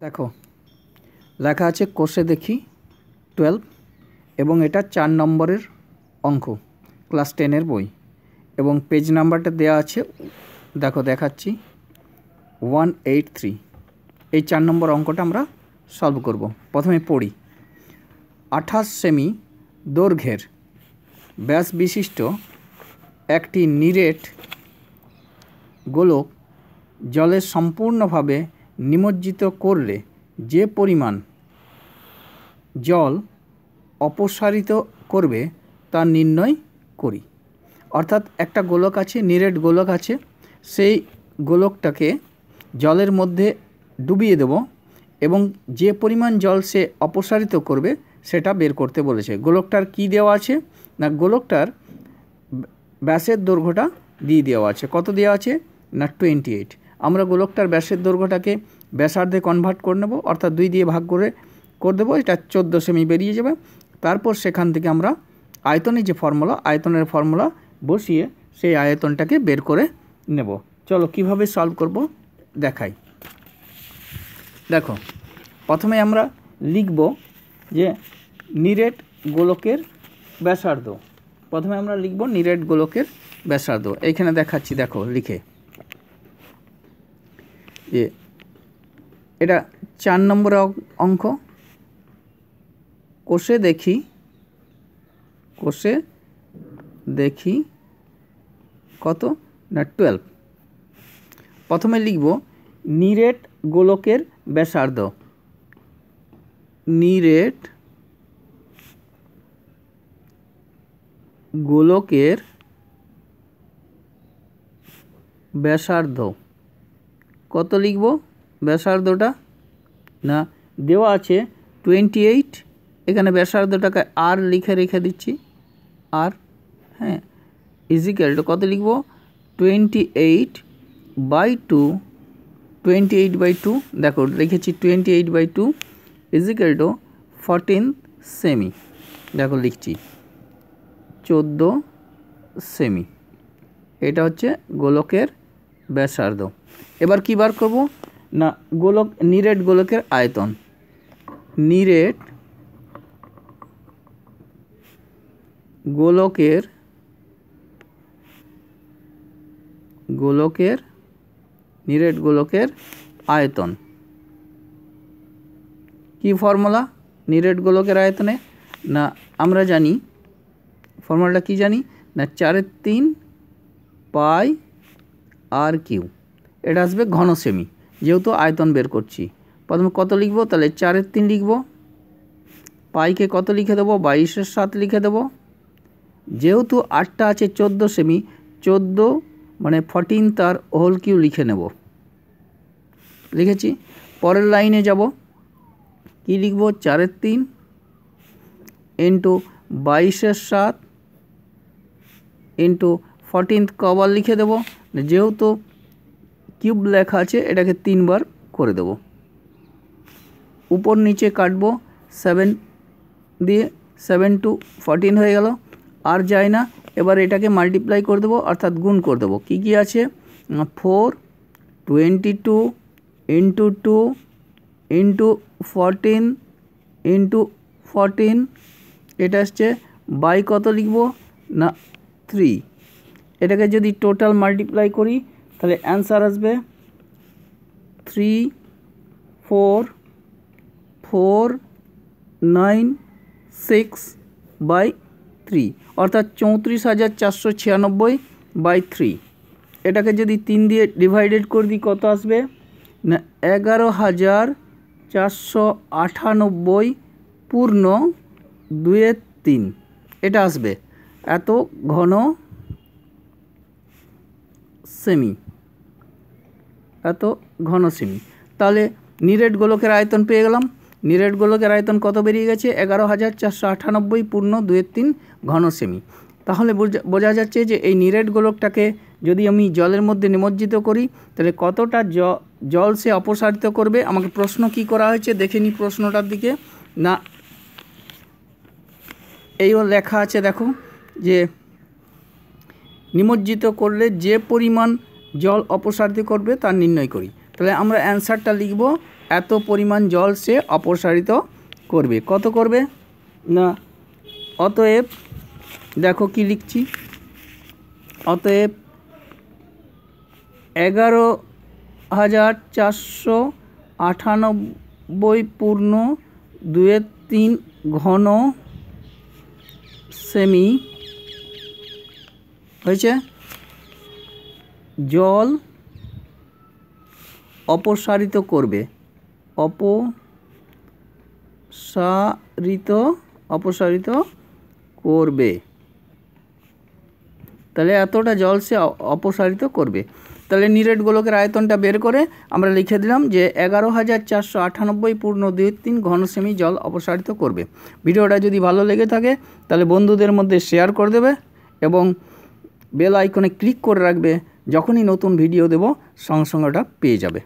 দেখো লেখা আছে কোষে দেখি 12 এবং এটা 4 নম্বরের অঙ্ক ক্লাস 10 এর বই এবং পেজ নাম্বারটা দেয়া আছে। দেখো দেখাচ্ছি 183। এই 4 নম্বর অঙ্কটা আমরা সলভ করব। প্রথমে পড়ি। 28 সেমি দৈর্ঘ্যের ব্যাস বিশিষ্ট একটি নিরেট গোলক জলে সম্পূর্ণভাবে নিমজ্জিত করলে যে পরিমাণ জল অপসারিত করবে তা নির্ণয় করি। অর্থাৎ একটা গোলক আছে, নিরেট গোলক আছে, সেই গোলকটাকে জলের মধ্যে ডুবিয়ে দেব এবং যে পরিমাণ জল সে অপসারিত করবে সেটা বের করতে বলেছে। গোলকটার কি দেওয়া আছে না, গোলকটার ব্যাসের দৈর্ঘ্যটা দিয়ে দেওয়া আছে। কত দেওয়া আছে না 28। আমরা গোলকটার ব্যাসের দৈর্ঘ্যটাকে ব্যাসার্ধে কনভার্ট করে নেব, অর্থাৎ 2 দিয়ে ভাগ করে দেবো, এটা 14 সেমি বেরিয়ে যাবে। তারপর সেখান থেকে আমরা আয়তনের যে ফর্মুলা, আয়তনের ফর্মুলা বসিয়ে সেই আয়তনটাকে বের করে নেব। চলো কিভাবে সলভ করব দেখাই। দেখো প্রথমে আমরা লিখব যে নিরেট গোলকের ব্যাসার্ধ। প্রথমে আমরা লিখব নিরেট গোলকের ব্যাসার্ধ। এইখানে দেখাচ্ছি, দেখো লিখে যে এটা 4 নম্বর অঙ্ক। কোষে দেখি কত না 12। প্রথমে লিখব নিরেট গোলকের ব্যাসার্ধ। নিরেট গোলকের ব্যাসার্ধ কত লিখব? ব্যাসার্ধটা না দেওয়া আছে 28, এখানে ব্যাসার্ধটাকে আর লিখে রেখে দিচ্ছি, আর হ্যাঁ ইজিক্যাল টু কত লিখব 28/2। 28/2 দেখো লিখেছি 28/2 ইজিক্যাল টু 14 সেমি। দেখো লিখছি 14 সেমি। এটা হচ্ছে গোলকের ব্যাসার্ধ। এবার কি বার করব না, নিরেট গোলকের আয়তন। নিরেট গোলকের আয়তন কি ফর্মুলা নিরেট গোলকের আয়তনে না, আমরা জানি ফর্মুলাটা কি জানি না 4/3 পাই আর কিউ। এটা আসবে ঘন সেমি, যেহেতু আয়তন বের করছি। প্রথমে কত লিখব, তাহলে 4/3 লিখব, পাইকে কত লিখে দেবো 22/7 লিখে দেবো। যেহেতু 8টা আছে 14 সেমি, 14 মানে 14 তার হোল কিউ লিখে নেব, লিখেছি। পরের লাইনে যাব, কি লিখব 4/3 ইন্টু 22/7 ইন্টু 14 কবার লিখে দেব, যেহেতু কিউব লেখা আছে এটাকে 3 বার করে দেব। উপর নিচে কাটবো 7 দিয়ে, 7 টু 14 হয়ে গেল, আর যায় না। এবার এটাকে মাল্টিপ্লাই করে দেবো, অর্থাৎ গুণ করে দেবো। কী কী আছে 4 22 ইন্টু 2 ইন্টু 14 ইন্টু 14, এটা আসছে বাই কত লিখব না 3। এটাকে যদি টোটাল মাল্টিপ্লাই করি তাহলে অ্যান্সার আসবে 3496/3, অর্থাৎ 34,496/3। এটাকে যদি 3 দিয়ে ডিভাইডেড করে দিই কত আসবে না 11,498 পূর্ণ 2/3, এটা আসবে এত ঘন সেমি, এত ঘন সেমি। তাহলে নিরেট গোলকের আয়তন পেয়ে গেলাম। নিরেট গোলকের আয়তন কত বেরিয়ে গেছে 11,498 পূর্ণ 2/3 ঘন সেমি। তাহলে বোঝা যাচ্ছে যে এই নিরেট গোলকটাকে যদি আমি জলের মধ্যে নিমজ্জিত করি তাহলে কতটা জল সে অপসারিত করবে। আমাকে প্রশ্ন কি করা হয়েছে দেখে নিই প্রশ্নটার দিকে। না এইও লেখা আছে, দেখো যে নিমজ্জিত করলে যে পরিমাণ জল অপসারিত করবে তা নির্ণয় করি। তো তাহলে আমরা অ্যান্সারটা লিখব, এত পরিমাণ জল সে অপসারিত করবে। কত করবে না, অতএব দেখো কি লিখছি, অতএব 11,498 পূর্ণ 2/3 ঘন সেমি হয়েছে জল অপসারিত করবে, অপসারিত করবে। তাহলে এতটা জল সে অপসারিত করবে। তাহলে নিরেট গোলকের আয়তনটা বের করে আমরা লিখে দিলাম যে 11,498 পূর্ণ 2/3 ঘন সেমি জল অপসারিত করবে। ভিডিওটা যদি ভালো লেগে থাকে তাহলে বন্ধুদের মধ্যে শেয়ার করে দেবে এবং বেল আইকনে ক্লিক করে রাখবে, যখনই নতুন ভিডিও দেব সঙ্গে সঙ্গে ওটা পেয়ে যাবে।